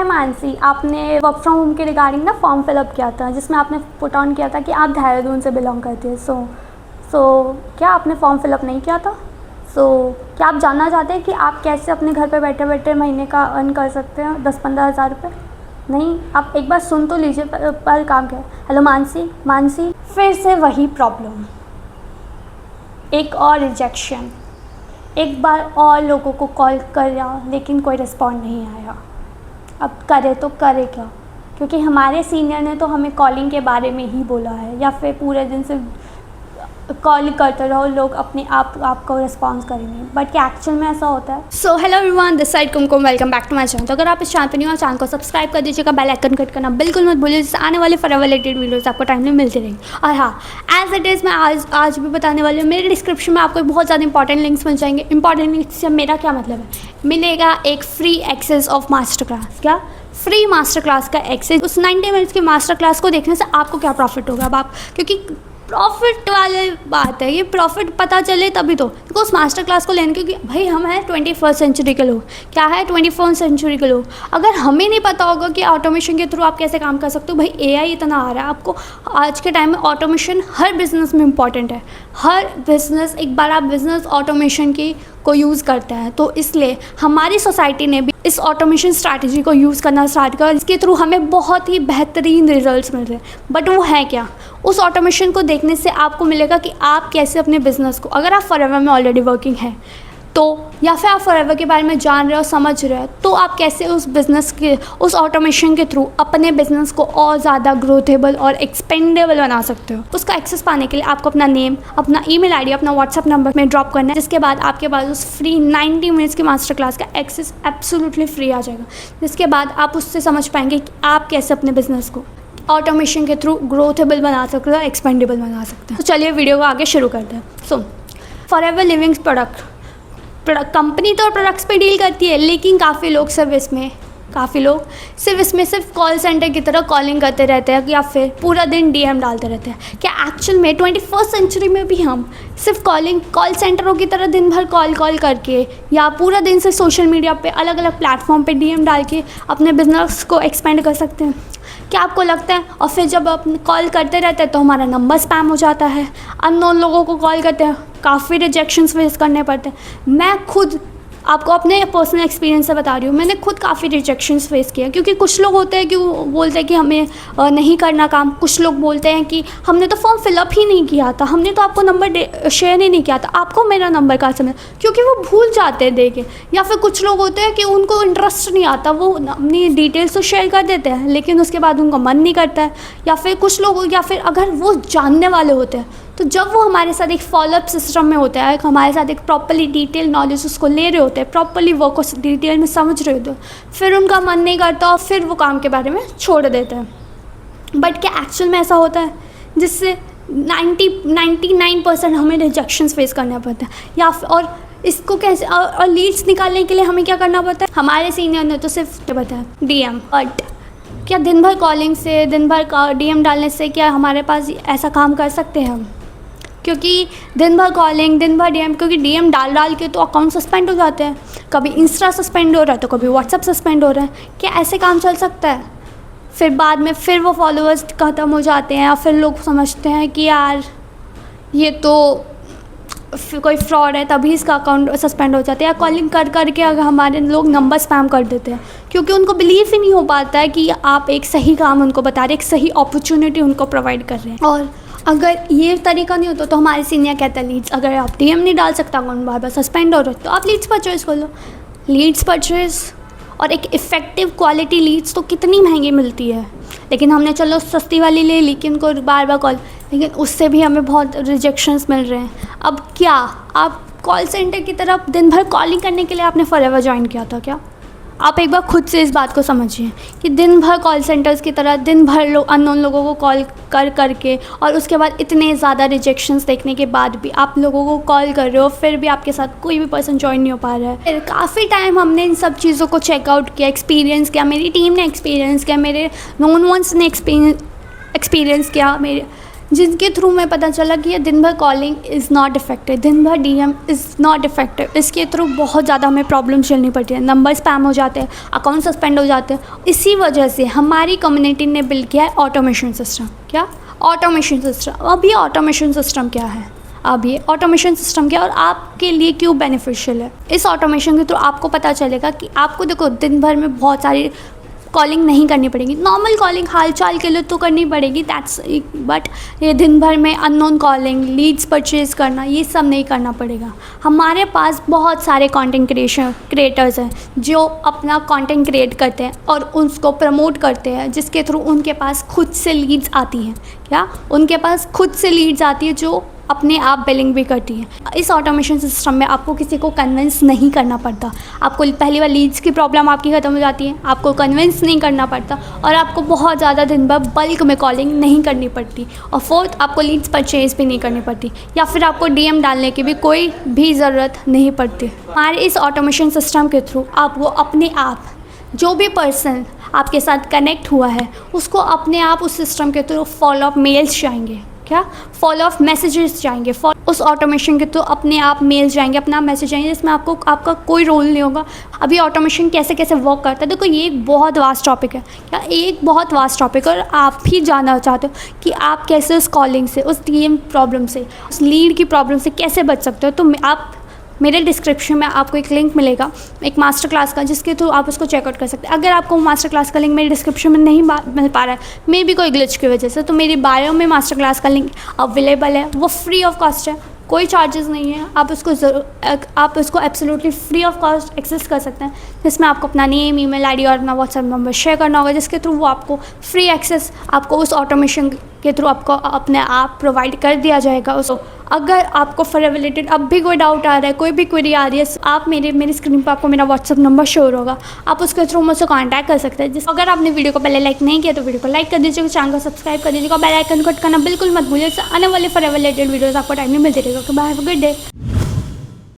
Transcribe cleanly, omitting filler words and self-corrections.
हाय मानसी, आपने work from home के regarding ना फॉर्म फिलअप किया था जिसमें आपने पुट ऑन किया था कि आप देहरादून से बिलोंग करती है। सो क्या आपने फॉर्म फिलअप नहीं किया था? क्या आप जानना चाहते हैं कि आप कैसे अपने घर पे बैठे बैठे महीने का अर्न कर सकते हैं 10-15 हज़ार रुपये? नहीं, आप एक बार सुन तो लीजिए पर काम क्या है। हेलो मानसी, फिर से वही प्रॉब्लम, एक और रिजेक्शन, एक बार और लोगों को कॉल किया लेकिन कोई रिस्पॉन्ड नहीं आया। अब करे तो करे क्या, क्योंकि हमारे सीनियर ने तो हमें कॉलिंग के बारे में ही बोला है, या फिर पूरे दिन से कॉल करते रहो, लोग अपने आपको रिस्पॉन्स करेंगे, बट क्या एक्चुअल में ऐसा होता है? So hello everyone, this side Kumkum, welcome back to my channel. तो अगर आप इस चैनल पर न्यू हो, चैनल को सब्सक्राइब कर दीजिएगा, बेल आइकन क्लिक करना बिल्कुल मत भूलिए, जिससे आने वाले फॉरएवर रिलेटेड वीडियोस आपको टाइमली मिलती रहेंगी। और हाँ, एज इट इज़ मैं आज भी बताने वाली हूँ, मेरे डिस्क्रिप्शन में आपको बहुत ज़्यादा इंपॉर्टेंट लिंक्स मिल जाएंगे। इंपॉर्टेंट लिंक्स से मेरा क्या मतलब है? मिलेगा एक free access of master class. क्या फ्री मास्टर क्लास का एक्सेस? उस 90 मिनट्स की मास्टर क्लास को देखने से आपको क्या प्रॉफिट होगा? अब आप, क्योंकि प्रॉफिट वाले बात है, ये प्रॉफिट पता चले तभी तो, क्योंकि उस मास्टर क्लास को लेने, क्योंकि भाई हम हैं 21st सेंचुरी के लोग। क्या है 21st सेंचुरी के लोग? अगर हमें नहीं पता होगा कि ऑटोमेशन के थ्रू आप कैसे काम कर सकते हो, भाई एआई इतना आ रहा है, आपको आज के टाइम में ऑटोमेशन हर बिज़नेस में इंपॉर्टेंट है। हर बिज़नेस, एक बार आप बिज़नेस ऑटोमेशन की को यूज़ करते हैं, तो इसलिए हमारी सोसाइटी ने भी इस ऑटोमेशन स्ट्रैटेजी को यूज़ करना स्टार्ट किया, इसके थ्रू हमें बहुत ही बेहतरीन रिजल्ट्स मिल रहे हैं। बट वो है क्या? उस ऑटोमेशन को देखने से आपको मिलेगा कि आप कैसे अपने बिज़नेस को, अगर आप फॉरएवर में ऑलरेडी वर्किंग हैं तो, या फिर आप फॉरएवर के बारे में जान रहे हो, समझ रहे हो, तो आप कैसे उस बिज़नेस के, उस ऑटोमेशन के थ्रू अपने बिज़नेस को और ज़्यादा ग्रोथेबल और एक्सपेंडेबल बना सकते हो। उसका एक्सेस पाने के लिए आपको अपना नेम, अपना ईमेल आईडी, अपना व्हाट्सअप नंबर में ड्रॉप करना है, जिसके बाद आपके पास उस फ्री 90 मिनट्स की मास्टर क्लास का एक्सेस एब्सोल्युटली फ्री आ जाएगा, जिसके बाद आप उससे समझ पाएंगे कि आप कैसे अपने बिज़नेस को ऑटोमेशन के थ्रू ग्रोथेबल बना सकते हो, एक्सपेंडेबल बना सकते हैं। तो चलिए वीडियो को आगे शुरू करते हैं। सो फॉरएवर लिविंग प्रोडक्ट कंपनी तो प्रोडक्ट्स पे डील करती है, लेकिन काफ़ी लोग सिर्फ इसमें सिर्फ कॉल सेंटर की तरह कॉलिंग करते रहते हैं, या फिर पूरा दिन डीएम डालते रहते हैं। क्या एक्चुअल में 21st सेंचुरी में भी हम सिर्फ कॉल सेंटरों की तरह दिन भर कॉल करके, या पूरा दिन से सोशल मीडिया पे अलग अलग प्लेटफॉर्म पे डीएम डाल के अपने बिजनेस को एक्सपेंड कर सकते हैं? क्या आपको लगता है? और फिर जब आप कॉल करते रहते हैं तो हमारा नंबर स्पैम हो जाता है, अननोन लोगों को कॉल करते हैं, काफ़ी रिजेक्शंस फेस करने पड़ते हैं। मैं खुद आपको अपने पर्सनल एक्सपीरियंस से बता रही हूँ, मैंने खुद काफ़ी रिजेक्शंस फेस किया, क्योंकि कुछ लोग होते हैं कि वो बोलते हैं कि हमें नहीं करना काम, कुछ लोग बोलते हैं कि हमने तो फॉर्म फिलअप ही नहीं किया था, हमने तो आपको नंबर शेयर ही नहीं किया था, आपको मेरा नंबर कहाँ से मिला, क्योंकि वो भूल जाते हैं दे के। या फिर कुछ लोग होते हैं कि उनको इंटरेस्ट नहीं आता, वो अपनी डिटेल्स तो शेयर कर देते हैं लेकिन उसके बाद उनको मन नहीं करता है। या फिर कुछ लोग, या फिर अगर वो जानने वाले होते हैं, तो जब वो हमारे साथ एक फॉलोअप सिस्टम में होता है, हमारे साथ एक प्रॉपर्ली डिटेल नॉलेज उसको ले रहे होते हैं, प्रॉपर्ली वर्क को डिटेल में समझ रहे होते हैं, फिर उनका मन नहीं करता और फिर वो काम के बारे में छोड़ देते हैं। बट क्या एक्चुअल में ऐसा होता है, जिससे 99% हमें रिजेक्शंस फेस करना पड़ता है? या और इसको कैसे, और लीड्स निकालने के लिए हमें क्या करना पड़ता है? हमारे सीनियर ने तो सिर्फ बताया डीएम। बट क्या दिन भर कॉलिंग से, दिन भर डीएम डालने से क्या हमारे पास ऐसा काम कर सकते हैं हम? क्योंकि दिन भर कॉलिंग, दिन भर डीएम, क्योंकि डीएम डाल के तो अकाउंट सस्पेंड हो जाते हैं, कभी इंस्टा सस्पेंड हो रहा है तो कभी व्हाट्सअप सस्पेंड हो रहा है। क्या ऐसे काम चल सकता है? फिर बाद में फिर वो फॉलोअर्स ख़त्म हो जाते हैं, और फिर लोग समझते हैं कि यार ये तो कोई फ्रॉड है, तभी इसका अकाउंट सस्पेंड हो जाता है। या कॉलिंग करके अगर हमारे लोग नंबर स्पैम कर देते हैं, क्योंकि उनको बिलीव ही नहीं हो पाता है कि आप एक सही काम उनको बता रहे, एक सही अपॉर्चुनिटी उनको प्रोवाइड कर रहे हैं। और अगर ये तरीका नहीं होता तो हमारे सीनियर कहते हैं लीड्स, अगर आप डीएम नहीं डाल सकता, अकाउंट बार बार सस्पेंड हो रहा है, तो आप लीड्स परचेज कर लो। लीड्स परचेज और एक इफ़ेक्टिव क्वालिटी लीड्स तो कितनी महंगी मिलती है, लेकिन हमने चलो सस्ती वाली ले ली कि उनको बार बार कॉल, लेकिन उससे भी हमें बहुत रिजेक्शंस मिल रहे हैं। अब क्या आप कॉल सेंटर की तरफ दिन भर कॉलिंग करने के लिए आपने फॉरएवर ज्वाइन किया था क्या? आप एक बार खुद से इस बात को समझिए कि दिन भर कॉल सेंटर्स की तरह दिन भर अननोन लोगों को कॉल करके, और उसके बाद इतने ज़्यादा रिजेक्शंस देखने के बाद भी आप लोगों को कॉल कर रहे हो, फिर भी आपके साथ कोई भी पर्सन ज्वाइन नहीं हो पा रहा है। फिर काफ़ी टाइम हमने इन सब चीज़ों को चेकआउट किया, एक्सपीरियंस किया, मेरी टीम ने एक्सपीरियंस किया, मेरे नोन वंस ने एक्सपीरियंस किया, मेरे जिनके थ्रू मैं पता चला कि ये दिन भर कॉलिंग इज़ नॉट इफेक्टिव, दिन भर डीएम इज़ नॉट इफेक्टिव। इसके थ्रू बहुत ज़्यादा हमें प्रॉब्लम झेलनी पड़ती है, नंबर स्पैम हो जाते हैं, अकाउंट सस्पेंड हो जाते हैं। इसी वजह से हमारी कम्युनिटी ने बिल्ड किया है ऑटोमेशन सिस्टम। क्या ऑटोमेशन सिस्टम? अब ये ऑटोमेशन सिस्टम क्या है, अब ये ऑटोमेशन सिस्टम क्या है और आपके लिए क्यों बेनिफिशियल है? इस ऑटोमेशन के थ्रू आपको पता चलेगा कि आपको देखो दिन भर में बहुत सारी कॉलिंग नहीं करनी पड़ेगी। नॉर्मल कॉलिंग हालचाल के लिए तो करनी पड़ेगी, दैट्स, बट ये दिन भर में अननोन कॉलिंग, लीड्स परचेज़ करना, ये सब नहीं करना पड़ेगा। हमारे पास बहुत सारे कंटेंट क्रिएटर्स हैं जो अपना कंटेंट क्रिएट करते हैं और उसको प्रमोट करते हैं, जिसके थ्रू उनके पास खुद से लीड्स आती हैं। क्या उनके पास खुद से लीड्स आती है जो अपने आप बिलिंग भी करती है। इस ऑटोमेशन सिस्टम में आपको किसी को कन्विंस नहीं करना पड़ता। आपको पहली बार लीड्स की प्रॉब्लम आपकी ख़त्म हो जाती है, आपको कन्विंस नहीं करना पड़ता और आपको बहुत ज़्यादा दिन भर बल्क में कॉलिंग नहीं करनी पड़ती। और फोर्थ, आपको लीड्स परचेज भी नहीं करनी पड़ती या फिर आपको डीएम डालने की भी कोई भी ज़रूरत नहीं पड़ती। हमारे इस ऑटोमेशन सिस्टम के थ्रू आप वो अपने आप, जो भी पर्सन आपके साथ कनेक्ट हुआ है, उसको अपने आप उस सिस्टम के थ्रू फॉलो अप मेल्स जाएंगे। क्या फॉलो अप मैसेजेस जाएंगे, उस ऑटोमेशन के तो अपने आप मेल्स जाएंगे, अपना मैसेज जाएंगे, जिसमें आपका कोई रोल नहीं होगा। अभी ऑटोमेशन कैसे कैसे वर्क करता है, देखो ये एक बहुत वास्ट टॉपिक है। क्या एक बहुत वास्ट टॉपिक है और आप भी जानना चाहते हो कि आप कैसे उस कॉलिंग से, उस डीएम प्रॉब्लम से, उस लीड की प्रॉब्लम से कैसे बच सकते हो, तो आप मेरे डिस्क्रिप्शन में आपको एक लिंक मिलेगा एक मास्टर क्लास का, जिसके थ्रू आप उसको चेकआउट कर सकते हैं। अगर आपको मास्टर क्लास का लिंक मेरे डिस्क्रिप्शन में नहीं मिल पा रहा है, मे भी कोई ग्लिच की वजह से, तो मेरी बायो में मास्टर क्लास का लिंक अवेलेबल है। वो फ्री ऑफ कॉस्ट है, कोई चार्जेस नहीं है। आप उसको absolutely free of cost access कर सकते हैं, जिसमें आपको अपना नेम, ईमेल आईडी और अपना व्हाट्सएप नंबर शेयर करना होगा, जिसके थ्रू वो आपको फ्री एक्सेस आपको उस ऑटोमेशन के थ्रू आपको अपने आप प्रोवाइड कर दिया जाएगा। उसको अगर आपको फॉर रिलेटेड अब भी कोई डाउट आ रहा है, कोई भी क्वेरी आ रही है, आप मेरी स्क्रीन पर आपको मेरा व्हाट्सअप नंबर शो होगा, आप उसके थ्रू मुझसे कांटेक्ट कर सकते हैं। अगर आपने वीडियो को पहले लाइक नहीं किया तो वीडियो को लाइक कर दीजिएगा, चैनल को सब्सक्राइब कर दीजिएगा, बेल आइकन को हिट करना बिल्कुल मत भूलिए। आने वाले फॉर रिलेटेड वीडियोज़ आपको टाइम में मिलती रहेगा। Bye, have a good day.